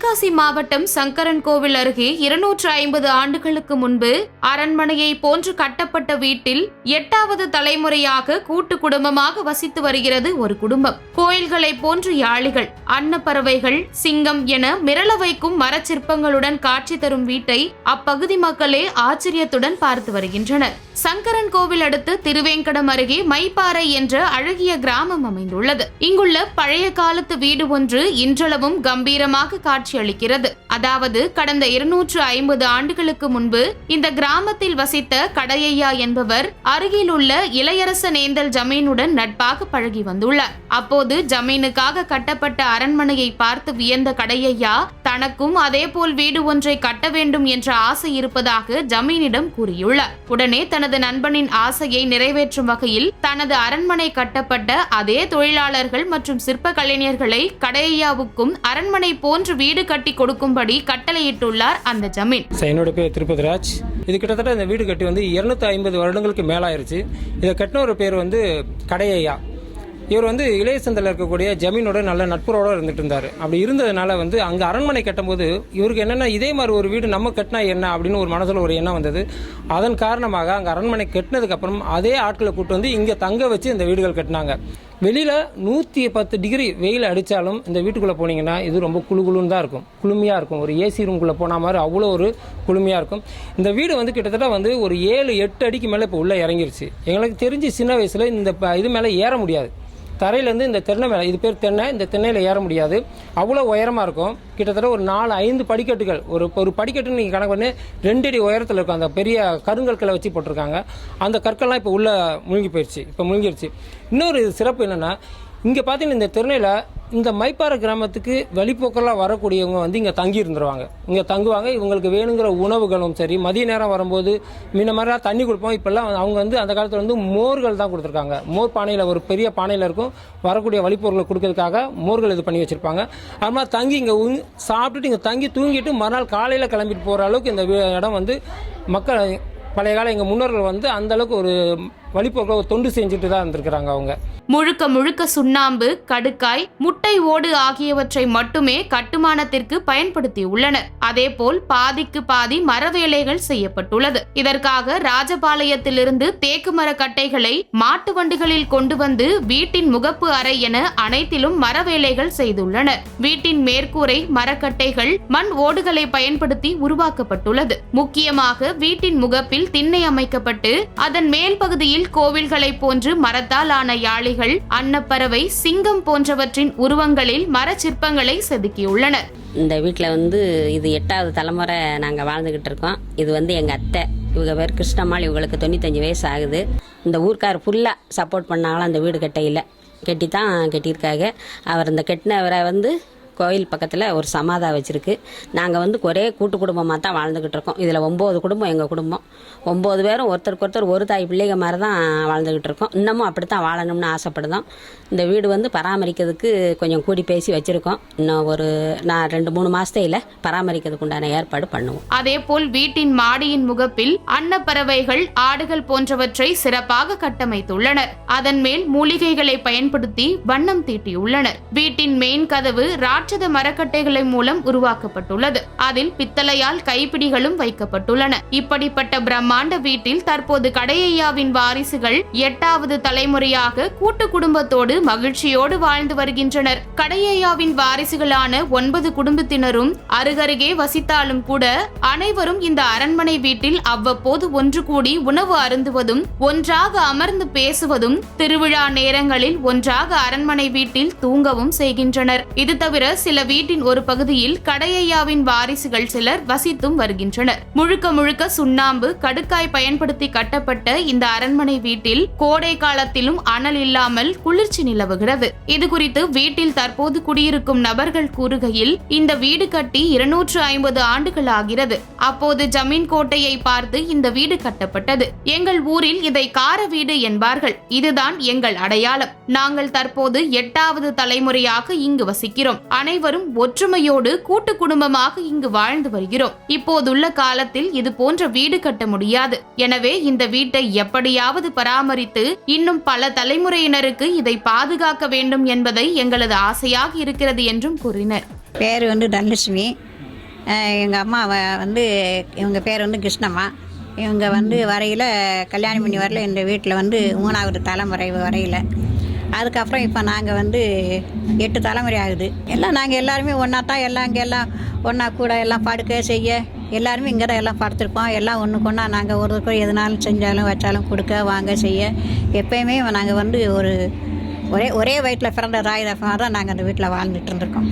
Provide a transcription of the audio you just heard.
தென்காசி மாவட்டம் சங்கரன்கோவில் அருகே 250 ஆண்டுகளுக்கு முன்பு அரண்மனையை போன்று கட்டப்பட்ட வீட்டில் 8வது தலைமுறையாக கூட்டு குடும்பமாக வசித்து வருகிறது ஒரு குடும்பம். கோயில்களை போன்று யாளிகள், அன்னப்பறவைகள், சிங்கம் என மிரள வைக்கும் மரச்சிற்பங்களுடன் காட்சி தரும் வீட்டை அப்பகுதி மக்களே ஆச்சரியத்துடன் பார்த்து வருகின்றனர். சங்கரன்கோவில் அடுத்து திருவேங்கடம் அருகே மைப்பாறை என்ற அழகிய கிராமம் அமைந்துள்ளது. இங்குள்ள பழைய காலத்து வீடு ஒன்று இன்றளவும் கம்பீரமாக காட்சியளிக்கிறது. அதாவது கடந்த 250 ஆண்டுகளுக்கு முன்பு இந்த கிராமத்தில் வசித்த கடையையா என்பவர் அருகில் உள்ள இளையரச நேந்தல் ஜமீனுடன் நட்பாக பழகி வந்துள்ளார். அப்போது ஜமீனுக்காக கட்டப்பட்ட அரண்மனையை பார்த்து வியந்த கடையையா தனக்கும் அதேபோல் வீடு ஒன்றை கட்ட வேண்டும் என்ற ஆசை இருப்பதாக ஜமீனிடம் கூறியுள்ளார். உடனே தனது நண்பனின் ஆசையை நிறைவேற்றும் வகையில் தனது அரண்மனை கட்டப்பட்ட அதே தொழிலாளர்கள் மற்றும் சிற்ப கலைஞர்களை கடையையாவுக்கும் அரண்மனை போன்று வீடு கட்டி கொடுக்கும்படி கட்டளையிட்டுள்ளார் அந்த ஜமீன். என்னோட பேர் திருப்பதிராஜ். இது கிட்டத்தட்ட இந்த வீடு கட்டி 250 வருடங்களுக்கு மேலாயிருச்சு. இதை கட்டின ஒரு பேர் கடையையா. இவர் இளையசந்தில் இருக்கக்கூடிய ஜமீனோட நல்ல நட்புறோட இருந்துட்டு இருந்தார். அப்படி இருந்ததுனால அங்கே அரண்மனை கட்டும்போது இவருக்கு என்னென்னா இதே மாதிரி ஒரு வீடு நம்ம கட்டினா என்ன அப்படின்னு ஒரு மனசில் ஒரு எண்ணம் வந்தது. அதன் காரணமாக அங்கே அரண்மனை கட்டினதுக்கு அப்புறம் அதே ஆட்களை கூட்டு இங்கே தங்க வச்சு இந்த வீடுகள் கட்டினாங்க. வெளியில் 110 டிகிரி வெயில் அடித்தாலும் இந்த வீட்டுக்குள்ளே போனீங்கன்னா இது ரொம்ப குளுகுளுன்னு தான் இருக்கும், குளுமையாக இருக்கும். ஒரு ஏசி ரூம்குள்ளே போன மாதிரி அவ்வளோ ஒரு குளுமையாக இருக்கும். இந்த வீடு கிட்டத்தட்ட ஒரு 7-8 அடிக்கு மேலே இப்போ உள்ளே இறங்கிருச்சு. எங்களுக்கு தெரிஞ்சு சின்ன வயசில் இந்த இது மேலே ஏற முடியாது. தரையிலேருந்து இந்த தென்னை மேலே, இது பேர் தென்னை, இந்த தென்னையில் ஏற முடியாது, அவ்வளோ உயரமாக இருக்கும். கிட்டத்தட்ட ஒரு 4-5 படிக்கட்டுகள், ஒரு படிக்கட்டுன்னு நீங்கள் கணக்கு பண்ணி 2 அடி உயரத்தில் இருக்கும். அந்த பெரிய கருங்கற்களை வச்சு போட்டிருக்காங்க. அந்த கற்கள்லாம் இப்போ உள்ளே முழுங்கிருச்சு. இன்னொரு சிறப்பு என்னென்னா, இங்கே பார்த்தீங்கன்னா இந்த தென்னையில் இந்த மைப்பாறை கிராமத்துக்கு வழிபோக்கெல்லாம் வரக்கூடியவங்க இங்கே தங்கி இருந்துருவாங்க. இங்கே தங்குவாங்க. இவங்களுக்கு வேணுங்கிற உணவுகளும் சரி, மதிய நேரம் வரும்போது முன்ன மாதிரி தண்ணி கொடுப்போம். இப்போல்லாம் அவங்க அந்த காலத்தில் மோர்கள் தான் கொடுத்துருக்காங்க. மோர் பானையில், ஒரு பெரிய பானையில் இருக்கும், வரக்கூடிய வழிப்பொருளை கொடுக்கறதுக்காக மோர்கள் இது பண்ணி வச்சுருப்பாங்க. அது மாதிரி தங்கி இங்கே சாப்பிட்டுட்டு இங்கே தங்கி தூங்கிட்டு மறுநாள் காலையில் கிளம்பிட்டு போகிற அளவுக்கு இந்த இடம் மக்கள் பழைய காலம் எங்கள் முன்னோர்கள் அந்த அளவுக்கு ஒரு வழிபோக்க தொண்டு செஞ்சுட்டு தான் இருந்திருக்கிறாங்க. அவங்க முழுக்க சுண்ணாம்பு, கடுக்காய், முட்டை ஓடு ஆகியவற்றை மட்டுமே கட்டுமானத்திற்கு பயன்படுத்தி உள்ளனர். அதேபோல் பாதிக்கு பாதி மரவேலைகள் செய்யப்பட்டுள்ளது. இதற்காக ராஜபாளையத்திலிருந்து தேக்கு மர கட்டைகளை மாட்டு வண்டிகளில் கொண்டு வந்து வீட்டின் முகப்பு அறை என அனைத்திலும் மரவேலைகள் செய்துள்ளனர். வீட்டின் மேற்கூரை மரக்கட்டைகள், மண் ஓடுகளை பயன்படுத்தி உருவாக்கப்பட்டுள்ளது. முக்கியமாக வீட்டின் முகப்பில் திண்ணை அமைக்கப்பட்டு அதன் மேல் பகுதியில் கோவில்களை போன்று மரத்தால் ஆன யாளிகள், அன்னப்பறவை, சிங்கம் போன்றவற்றின் உருவங்களில் மரச்சிற்பங்களை செதுக்கியுள்ளனர். இந்த வீட்டில் இது 8வது தலைமுறை நாங்கள் வாழ்ந்துகிட்டு இருக்கோம். இது எங்கள் அத்தை, இவங்க பேர் கிருஷ்ணம்மாள். இவங்களுக்கு 95 வயசு ஆகுது. இந்த ஊர்க்கார் ஃபுல்லாக சப்போர்ட் பண்ணாங்களாம். அந்த வீடு கட்டையில் கட்டி தான் கட்டியிருக்காங்க. அவர் இந்த கட்டினவரை கோயில் பக்கத்தில் ஒரு சமாதா வச்சுருக்கு. நாங்கள் ஒரே கூட்டு குடும்பமாக தான் வாழ்ந்துக்கிட்டு இருக்கோம். இதில் 9 குடும்பம் எங்கள் குடும்பம். 9 பேரும் ஒருத்தருக்கு ஒருத்தர் ஒரு தாய் பிள்ளைங்க மாதிரி தான் வாழ்ந்துக்கிட்டு இருக்கோம். இன்னமும் அப்படி தான் வாழணும்னு ஆசைப்படுதோம். இந்த வீடு பராமரிக்கிறதுக்கு கொஞ்சம் கூடி பேசி வச்சுருக்கோம். இன்னும் ஒரு 2-3 மாதத்தையில் பராமரிக்கிறதுக்கு உண்டான ஏற்பாடு பண்ணுவோம். அதேபோல் வீட்டின் மாடியின் முகப்பில் அன்னப்பறவைகள், ஆடுகள் போன்றவற்றை சிறப்பாக கட்டமைத்துள்ளனர். அதன் மேல் மூலிகைகளை பயன்படுத்தி வண்ணம் தீட்டியுள்ளனர். வீட்டின் மெயின் கதவு ராட்சத மரக்கட்டைகளை மூலம் உருவாக்கப்பட்டுள்ளது. அதில் பித்தளையால் கைப்பிடிகளும் வைக்கப்பட்டுள்ளன. இப்படிப்பட்ட பிரம்மாண்ட வீட்டில் தற்போது கடையையாவின் வாரிசுகள் 8வது தலைமுறையாக கூட்டு குடும்பத்தோடு மகிழ்ச்சியோடு வாழ்ந்து வருகின்றனர். கடையையாவின் வாரிசுகளான 9 குடும்பத்தினரும் அருகருகே வசித்தாலும் கூட அனைவரும் இந்த அரண்மனை வீட்டில் அவ்வப்போது ஒன்று கூடி உணவு அருந்துவதும், ஒன்றாக அமர்ந்து பேசுவதும், திருவிழா நேரங்களில் ஒன்றாக அரண்மனை வீட்டில் தூங்கவும் செய்கின்றனர். இது தவிர சில வீட்டின் ஒரு பகுதியில் கடையையாவின் வாரிசுகள் சிலர் வசித்தும் வருகின்றனர். முழுக்க சுண்ணாம்பு, கடுக்காய் பயன்படுத்தி கட்டப்பட்ட இந்த அரண்மனை வீட்டில் கோடை காலத்திலும் அனல் இல்லாமல் குளிர்ச்சி நிலவுகிறது. இது குறித்து வீட்டில் தற்போது குடியிருக்கும் நபர்கள் கூறுகையில், இந்த வீடு கட்டி 250 ஆண்டுகள் ஆகிறது. அப்போது ஜமீன் கோட்டையை பார்த்து இந்த வீடு கட்டப்பட்டது. எங்கள் ஊரில் இதை கார வீடு என்பார்கள். இதுதான் எங்கள் அடையாளம். நாங்கள் தற்போது 8வது தலைமுறையாக இங்கு வசிக்கிறோம். அனைவரும் ஒற்றுமையோடு கூட்டு குடும்பமாக இங்கு வாழ்ந்து வருகிறோம். இப்போதுள்ள காலத்தில் இது போன்ற வீடு கட்ட முடியாது. எனவே இந்த வீட்டை எப்படியாவது பராமரித்து இன்னும் பல தலைமுறையினருக்கு இதை பாதுகாக்க வேண்டும் என்பதை எங்களது ஆசையாக இருக்கிறது என்றும் கூறினர். பேர் வந்து தனலட்சுமி. எங்கள் அம்மா வந்து இவங்க பேர் வந்து கிருஷ்ணம்மா. இவங்க வந்து வரையில் கல்யாணம் பண்ணி வரல, இந்த வீட்டில் வந்து 3வது தலைமுறை வரையில். அதுக்கப்புறம் இப்போ நாங்கள் வந்து 8 தலைமுறை ஆகுது. எல்லாம் நாங்கள் எல்லாருமே ஒன்றா தான், எல்லாம் இங்கே எல்லாம் ஒன்றா கூட எல்லாம் படுக்க செய்ய எல்லாருமே இங்கே தான் எல்லாம் படுத்துருப்போம். எல்லாம் ஒன்றுக்கு ஒன்றா நாங்கள் ஒருத்தருக்கும் எதுனாலும் செஞ்சாலும் வச்சாலும் கொடுக்க வாங்க செய்ய எப்போயுமே நாங்கள் வந்து ஒரே வயிற்றில் பிறந்த தாய் தகப்பனாக தான் நாங்கள் அந்த வீட்டில் வாழ்ந்துட்டு இருந்திருக்கோம்.